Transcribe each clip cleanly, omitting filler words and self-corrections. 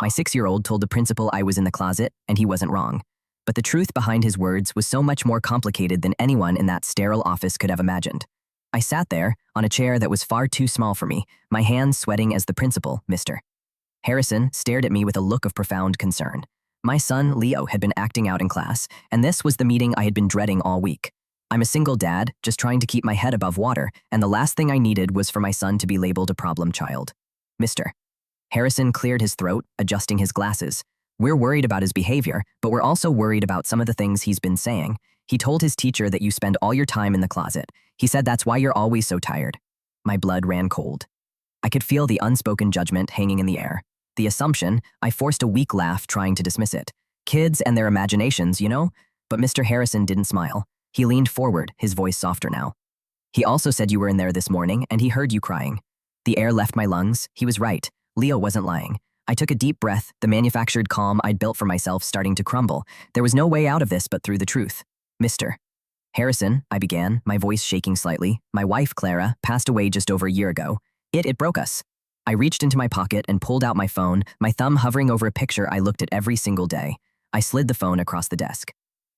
My 6-year-old told the principal I was in the closet, and he wasn't wrong. But the truth behind his words was so much more complicated than anyone in that sterile office could have imagined. I sat there, on a chair that was far too small for me, my hands sweating as the principal, Mr. Harrison, stared at me with a look of profound concern. My son, Leo, had been acting out in class, and this was the meeting I had been dreading all week. I'm a single dad, just trying to keep my head above water, and the last thing I needed was for my son to be labeled a problem child. Mr. Harrison cleared his throat, adjusting his glasses. We're worried about his behavior, but we're also worried about some of the things he's been saying. He told his teacher that you spend all your time in the closet. He said that's why you're always so tired. My blood ran cold. I could feel the unspoken judgment hanging in the air. The assumption, I forced a weak laugh trying to dismiss it. Kids and their imaginations, you know? But Mr. Harrison didn't smile. He leaned forward, his voice softer now. He also said you were in there this morning, and he heard you crying. The air left my lungs. He was right. Leo wasn't lying. I took a deep breath, the manufactured calm I'd built for myself starting to crumble. There was no way out of this but through the truth. Mr. Harrison, I began, my voice shaking slightly. My wife, Clara, passed away just over a year ago. It broke us. I reached into my pocket and pulled out my phone, my thumb hovering over a picture I looked at every single day. I slid the phone across the desk.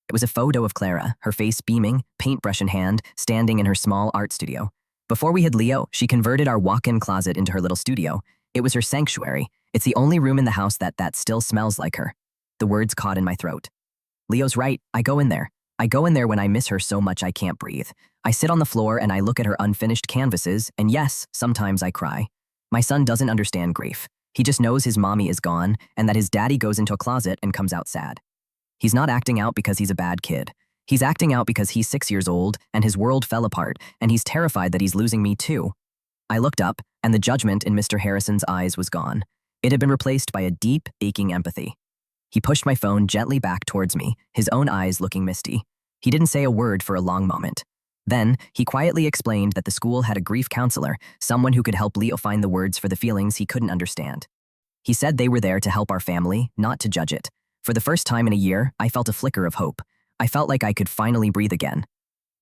It was a photo of Clara, her face beaming, paintbrush in hand, standing in her small art studio. Before we had Leo, she converted our walk-in closet into her little studio. It was her sanctuary. It's the only room in the house that still smells like her. The words caught in my throat. Leo's right, I go in there. I go in there when I miss her so much I can't breathe. I sit on the floor and I look at her unfinished canvases, and yes, sometimes I cry. My son doesn't understand grief. He just knows his mommy is gone and that his daddy goes into a closet and comes out sad. He's not acting out because he's a bad kid. He's acting out because he's 6 years old and his world fell apart and he's terrified that he's losing me too. I looked up and the judgment in Mr. Harrison's eyes was gone. It had been replaced by a deep, aching empathy. He pushed my phone gently back towards me, his own eyes looking misty. He didn't say a word for a long moment. Then, he quietly explained that the school had a grief counselor, someone who could help Leo find the words for the feelings he couldn't understand. He said they were there to help our family, not to judge it. For the first time in a year, I felt a flicker of hope. I felt like I could finally breathe again.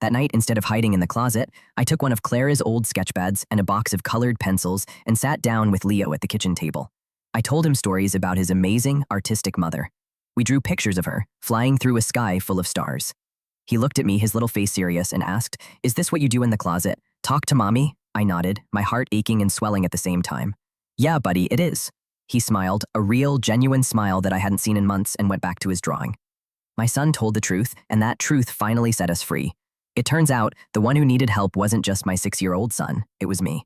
That night, instead of hiding in the closet, I took one of Clara's old sketchpads and a box of colored pencils and sat down with Leo at the kitchen table. I told him stories about his amazing, artistic mother. We drew pictures of her, flying through a sky full of stars. He looked at me, his little face serious, and asked, "Is this what you do in the closet? Talk to mommy?" I nodded, my heart aching and swelling at the same time. "Yeah, buddy, it is." He smiled, a real, genuine smile that I hadn't seen in months, and went back to his drawing. My son told the truth, and that truth finally set us free. It turns out, the one who needed help wasn't just my 6-year-old son, it was me.